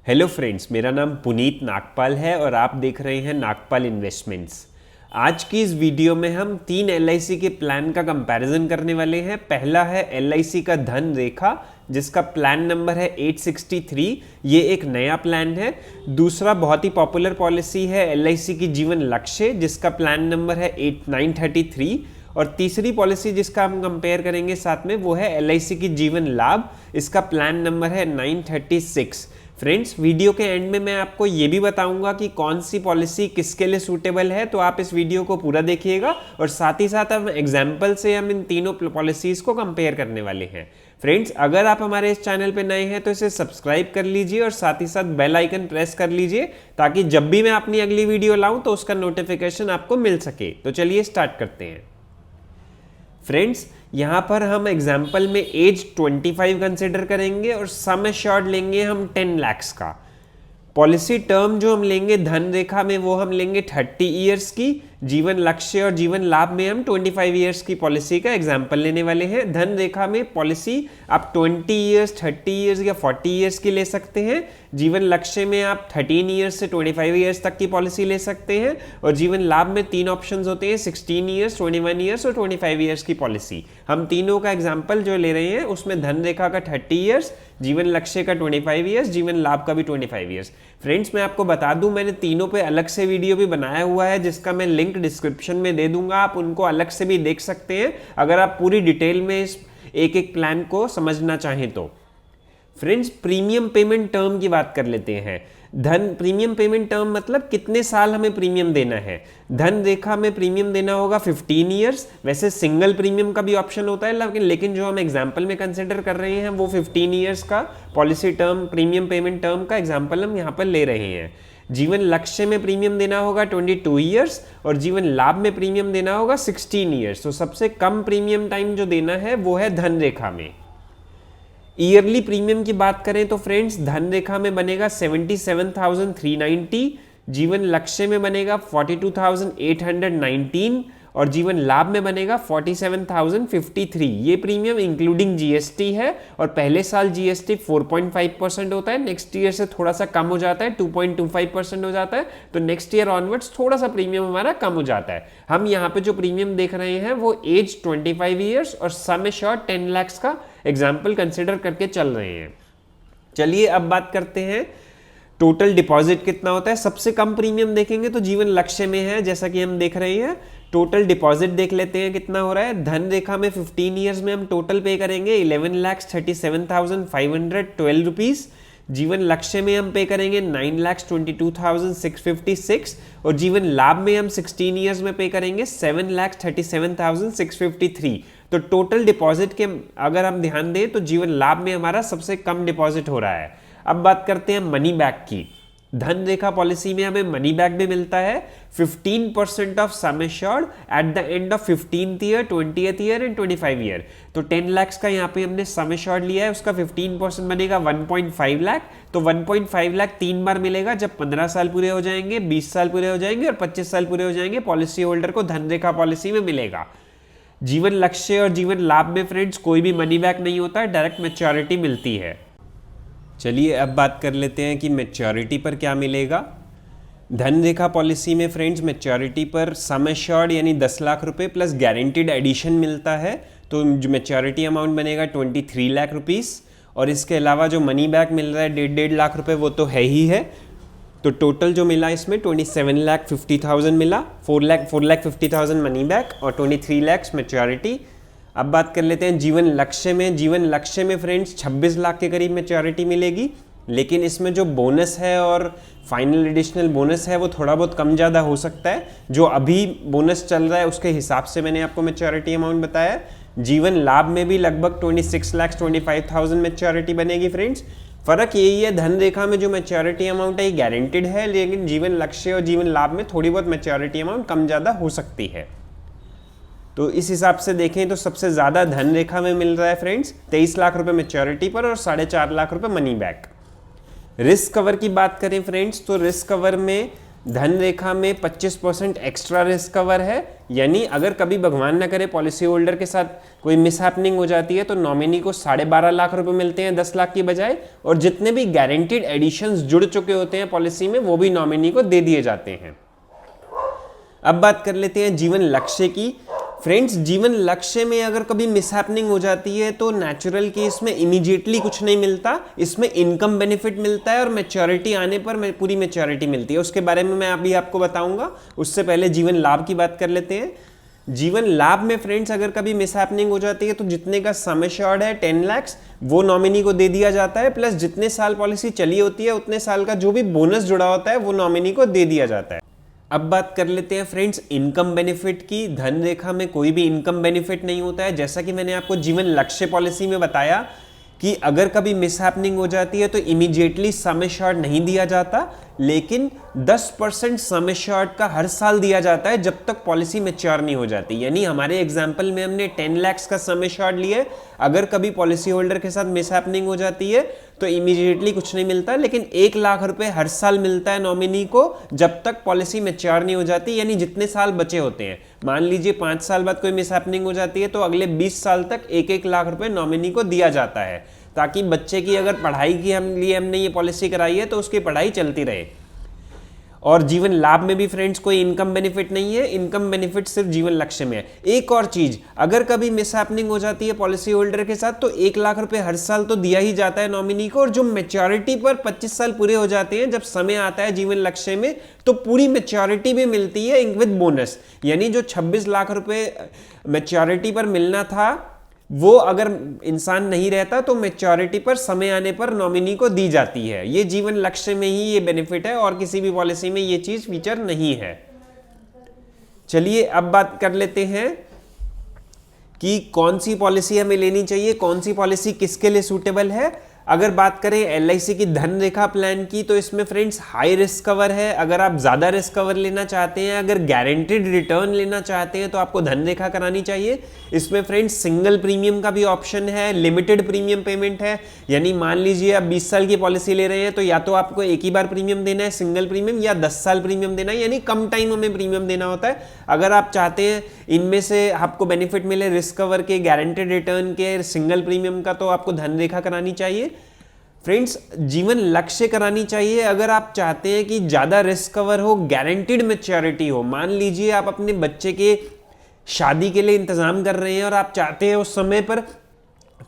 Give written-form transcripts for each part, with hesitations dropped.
Hello friends, मेरा नाम पुनीत नागपाल है और आप देख रहे हैं नागपाल इन्वेस्टमेंट्स। आज की इस वीडियो में हम 3 LIC के प्लान का कंपैरिजन करने वाले हैं। पहला है LIC का धन रेखा, जिसका प्लान नंबर है 863। ये एक नया प्लान है। दूसरा बहुत ही पॉपुलर पॉलिसी है LIC की जीवन लक्ष्य, जिसका प्लान नंबर है 933। और तीसरी पॉलिसी जिसका हम कंपेयर करेंगे साथ में वो है LIC की जीवन लाभ, इसका प्लान नंबर है 936। फ्रेंड्स, वीडियो के एंड में मैं आपको ये भी बताऊंगा कि कौन सी पॉलिसी किसके लिए सूटेबल है, तो आप इस वीडियो को पूरा देखिएगा और साथ ही साथ हम एग्जाम्पल से हम इन तीनों पॉलिसीज को कंपेयर करने वाले हैं। फ्रेंड्स, अगर आप हमारे इस चैनल पे नए हैं तो इसे सब्सक्राइब कर लीजिए और साथ ही साथ बेल आइकन प्रेस कर लीजिए ताकि जब भी मैं अपनी अगली वीडियो लाऊं तो उसका नोटिफिकेशन आपको मिल सके। तो चलिए स्टार्ट करते हैं। फ्रेंड्स, यहाँ पर हम एग्जाम्पल में एज 25 कंसिडर करेंगे और सम एश्योर्ड लेंगे हम 10 लाख का। पॉलिसी टर्म जो हम लेंगे धन रेखा में वो हम लेंगे 30 ईयर्स की। जीवन लक्ष्य और जीवन लाभ में हम 25 ईयर्स की पॉलिसी का एग्जाम्पल लेने वाले हैं। धन रेखा में पॉलिसी आप 20 ईयर्स, 30 ईयर्स या 40 ईयर्स की ले सकते हैं। जीवन लक्ष्य में आप 13 ईयर्स से 25 ईयर्स तक की पॉलिसी ले सकते हैं। और जीवन लाभ में 3 ऑप्शंस होते हैं, 16 ईयर्स, 21 ईयर्स और 25 ईयर्स की पॉलिसी। हम तीनों का एग्जाम्पल जो ले रहे हैं उसमें धन रेखा का 30 ईयर्स, जीवन लक्ष्य का 25 ईयर्स, जीवन लाभ का भी 25 ईयर्स। फ्रेंड्स, मैं आपको बता दूं मैंने तीनों पे अलग से वीडियो भी बनाया हुआ है, जिसका मैं लिंक डिस्क्रिप्शन में दे दूंगा। आप उनको अलग से भी देख सकते हैं अगर आप पूरी डिटेल में इस एक एक प्लान को समझना चाहें तो। फ्रेंड्स, प्रीमियम पेमेंट टर्म की बात कर लेते हैं। धन प्रीमियम पेमेंट टर्म मतलब कितने साल हमें प्रीमियम देना है। धन रेखा में प्रीमियम देना होगा 15 ईयर्स। वैसे सिंगल प्रीमियम का भी ऑप्शन होता है, लेकिन जो हम एग्जांपल में कंसिडर कर रहे हैं वो 15 ईयर्स का policy term, premium payment term का एग्जांपल हम यहाँ पर ले रहे हैं। जीवन लक्ष्य में प्रीमियम देना होगा 22 ईयर्स और जीवन लाभ में प्रीमियम देना होगा 16 ईयर्स। तो सबसे कम प्रीमियम टाइम जो देना है वो है धन रेखा में। ईयरली प्रीमियम की बात करें तो फ्रेंड्स, धन रेखा में बनेगा 77,390, जीवन लक्ष्य में बनेगा 42,819 और जीवन लाभ में बनेगा 47,053। ये प्रीमियम इंक्लूडिंग GST है और पहले साल GST 4.5% होता है, नेक्स्ट ईयर से थोड़ा सा कम हो जाता है, 2.25% हो जाता है। तो नेक्स्ट ईयर ऑनवर्ड्स थोड़ा सा प्रीमियम हमारा कम हो जाता है। हम यहाँ पे जो प्रीमियम देख रहे हैं वो एज 25 ईयर्स और सम एश्योर्ड 10 लाख का एग्जाम्पल कंसिडर करके चल रहे हैं। चलिए अब बात करते हैं टोटल डिपॉजिट कितना होता है। सबसे कम प्रीमियम देखेंगे तो जीवन लक्ष्य में है, जैसा कि हम देख रहे हैं। टोटल डिपॉजिट देख लेते हैं कितना हो रहा है। धन रेखा में 15 ईयर्स में हम टोटल पे करेंगे 11,37,512 रुपीज। जीवन लक्ष्य में हम पे करेंगे 9,22,656 और जीवन लाभ में हम 16 ईयर्स में पे करेंगे 7,37,653। तो टोटल डिपॉजिट के अगर हम ध्यान दें तो जीवन लाभ में हमारा सबसे कम डिपॉजिट हो रहा है। अब बात करते हैं मनी बैक की। धन रेखा पॉलिसी में हमें मनी बैक भी मिलता है 15% of sum assured at the end of 15th year, 20th year and 25 year. तो 10 लाख का यहाँ पे हमने सम एश्योर्ड लिया है, उसका 15% बनेगा 1.5 लाख। तो 1.5 लाख 3 बार मिलेगा, जब 15 साल पूरे हो जाएंगे, 20 साल पूरे हो जाएंगे और 25 साल पूरे हो जाएंगे, पॉलिसी होल्डर को धन रेखा पॉलिसी में मिलेगा। जीवन लक्ष्य और जीवन लाभ में फ्रेंड्स कोई भी मनी बैक नहीं होता है, डायरेक्ट मैच्योरिटी मिलती है। चलिए अब बात कर लेते हैं कि मैच्योरिटी पर क्या मिलेगा। धन रेखा पॉलिसी में फ्रेंड्स मैच्योरिटी पर सम एश्योर्ड यानी 10 लाख रुपए प्लस गारंटीड एडिशन मिलता है। तो जो मैच्योरिटी अमाउंट बनेगा 23 लाख रुपीस। और इसके अलावा जो मनी बैक मिल रहा है 1.5 लाख रुपए वो तो है ही है। तो टोटल जो मिला इसमें 27,50,000 मिला, 4,50,000 मनी बैक और 23 लाख मैच्योरिटी। अब बात कर लेते हैं जीवन लक्ष्य में। जीवन लक्ष्य में फ्रेंड्स 26 लाख के करीब मैच्योरिटी मिलेगी, लेकिन इसमें जो बोनस है और फाइनल एडिशनल बोनस है वो थोड़ा बहुत कम ज़्यादा हो सकता है। जो अभी बोनस चल रहा है उसके हिसाब से मैंने आपको मैच्योरिटी अमाउंट बताया। जीवन लाभ में भी लगभग 26,25,000 मैच्योरिटी बनेगी फ्रेंड्स। फर्क यही है, धन रेखा में जो मैच्योरिटी अमाउंट है ये गारंटेड है, लेकिन जीवन लक्ष्य और जीवन लाभ में थोड़ी बहुत मैच्योरिटी अमाउंट कम ज़्यादा हो सकती है। तो इस हिसाब से देखें तो सबसे ज़्यादा धन रेखा में मिल रहा है फ्रेंड्स 23 लाख रुपए मैच्योरिटी पर और 4.5 लाख रुपए मनी बैक। रिस्क कवर की बात करें फ्रेंड्स तो रिस्क कवर में धन रेखा में 25% एक्स्ट्रा रिस्क कवर है, यानी अगर कभी भगवान ना करे पॉलिसी होल्डर के साथ कोई मिसहैपनिंग हो जाती है तो नॉमिनी को 12.5 लाख रुपए मिलते हैं 10 लाख की बजाय, और जितने भी गारंटीड एडिशंस जुड़ चुके होते हैं पॉलिसी में वो भी नॉमिनी को दे दिए जाते हैं। अब बात कर लेते हैं जीवन लक्ष्य की। फ्रेंड्स, जीवन लक्ष्य में अगर कभी मिसहैपनिंग हो जाती है तो नेचुरल केस में इमीडिएटली कुछ नहीं मिलता, इसमें इनकम बेनिफिट मिलता है और मैच्योरिटी आने पर पूरी मैच्योरिटी मिलती है। उसके बारे में मैं अभी आपको बताऊंगा। उससे पहले जीवन लाभ की बात कर लेते हैं। जीवन लाभ में फ्रेंड्स अगर कभी मिसहैपनिंग हो जाती है तो जितने का सम एश्योर्ड है 10 लाख वो नॉमिनी को दे दिया जाता है, प्लस जितने साल पॉलिसी चली होती है उतने साल का जो भी बोनस जुड़ा होता है वो नॉमिनी को दे दिया जाता है। अब बात कर लेते हैं फ्रेंड्स इनकम बेनिफिट की। धन रेखा में कोई भी इनकम बेनिफिट नहीं होता है। जैसा कि मैंने आपको जीवन लक्ष्य पॉलिसी में बताया कि अगर कभी मिसहैपनिंग हो जाती है तो इमीडिएटली सम एश्योर्ड नहीं दिया जाता, लेकिन 10% सम एश्योर्ड का हर साल दिया जाता है जब तक पॉलिसी मैच्योर नहीं हो जाती। यानी हमारे एग्जाम्पल में हमने 10 लाख का सम एश्योर्ड लिया, अगर कभी पॉलिसी होल्डर के साथ मिसहैपनिंग हो जाती है तो इमीडिएटली कुछ नहीं मिलता, लेकिन 1 लाख रुपए हर साल मिलता है नॉमिनी को जब तक पॉलिसी मैच्योर नहीं हो जाती, यानी जितने साल बचे होते हैं। मान लीजिए 5 साल बाद कोई मिसहैपनिंग हो जाती है तो अगले 20 साल तक 1-1 लाख रुपए नॉमिनी को दिया जाता है, ताकि बच्चे की अगर पढ़ाई की हमने ये पॉलिसी कराई है तो उसकी पढ़ाई चलती रहे। और जीवन लाभ में भी फ्रेंड्स कोई इनकम बेनिफिट नहीं है, इनकम बेनिफिट सिर्फ जीवन लक्ष्य में है। एक और चीज, अगर कभी मिसहैपनिंग हो जाती है पॉलिसी होल्डर के साथ तो 1 लाख रुपए हर साल तो दिया ही जाता है नॉमिनी को, और जो मैच्योरिटी पर 25 साल पूरे हो जाते हैं, जब समय आता है जीवन लक्ष्य में तो पूरी मैच्योरिटी भी मिलती है विद बोनस। यानी जो 26 लाख रुपए मैच्योरिटी पर मिलना था वो अगर इंसान नहीं रहता तो मैच्योरिटी पर समय आने पर नॉमिनी को दी जाती है। ये जीवन लक्ष्य में ही ये बेनिफिट है और किसी भी पॉलिसी में ये चीज फीचर नहीं है। चलिए अब बात कर लेते हैं कि कौन सी पॉलिसी हमें लेनी चाहिए, कौन सी पॉलिसी किसके लिए सूटेबल है। अगर बात करें एलआईसी की धन रेखा प्लान की तो इसमें फ्रेंड्स हाई रिस्क कवर है। अगर आप ज़्यादा रिस्क कवर लेना चाहते हैं, अगर गारंटीड रिटर्न लेना चाहते हैं तो आपको धन रेखा करानी चाहिए। इसमें फ्रेंड्स सिंगल प्रीमियम का भी ऑप्शन है, लिमिटेड प्रीमियम पेमेंट है। यानी मान लीजिए आप 20 साल की पॉलिसी ले रहे हैं तो या तो आपको एक ही बार प्रीमियम देना है सिंगल प्रीमियम, या 10 साल प्रीमियम देना है, यानी कम टाइम हमें प्रीमियम देना होता है। अगर आप चाहते हैं इनमें से आपको बेनिफिट मिले रिस्क कवर के, गारंटेड रिटर्न के, सिंगल प्रीमियम का, तो आपको धन रेखा करानी चाहिए। फ्रेंड्स जीवन लक्ष्य करानी चाहिए अगर आप चाहते हैं कि ज़्यादा रिस्क कवर हो, गारंटीड मैच्योरिटी हो। मान लीजिए आप अपने बच्चे के शादी के लिए इंतज़ाम कर रहे हैं और आप चाहते हैं उस समय पर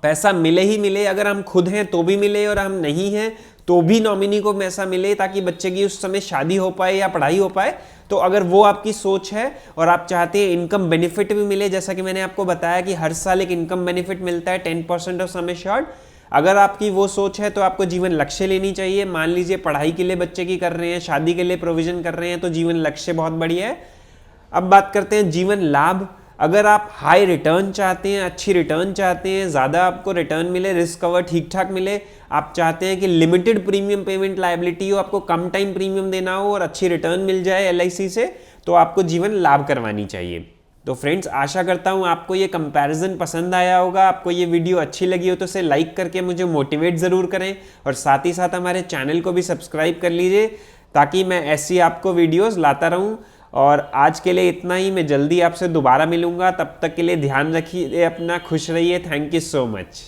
पैसा मिले ही मिले, अगर हम खुद हैं तो भी मिले और हम नहीं हैं तो भी नॉमिनी को पैसा मिले, ताकि बच्चे की उस समय शादी हो पाए या पढ़ाई हो पाए। तो अगर वो आपकी सोच है और आप चाहते हैं इनकम बेनिफिट भी मिले, जैसा कि मैंने आपको बताया कि हर साल एक इनकम बेनिफिट मिलता है 10% ऑफ सम एश्योर्ड, अगर आपकी वो सोच है तो आपको जीवन लक्ष्य लेनी चाहिए। मान लीजिए पढ़ाई के लिए बच्चे की कर रहे हैं, शादी के लिए प्रोविजन कर रहे हैं, तो जीवन लक्ष्य बहुत बढ़िया है। अब बात करते हैं जीवन लाभ। अगर आप हाई रिटर्न चाहते हैं, अच्छी रिटर्न चाहते हैं, ज़्यादा आपको रिटर्न मिले, रिस्क कवर ठीक ठाक मिले, आप चाहते हैं कि लिमिटेड प्रीमियम पेमेंट लायबिलिटी हो, आपको कम टाइम प्रीमियम देना हो और अच्छी रिटर्न मिल जाए एलआईसी से, तो आपको जीवन लाभ करवानी चाहिए। तो फ्रेंड्स आशा करता हूँ आपको ये कंपैरिजन पसंद आया होगा। आपको ये वीडियो अच्छी लगी हो तो इसे लाइक करके मुझे मोटिवेट ज़रूर करें, और साथ ही साथ हमारे चैनल को भी सब्सक्राइब कर लीजिए ताकि मैं ऐसी आपको वीडियोस लाता रहूं। और आज के लिए इतना ही, मैं जल्दी आपसे दोबारा मिलूंगा। तब तक के लिए ध्यान रखिए अपना, खुश रहिए। Thank you so much.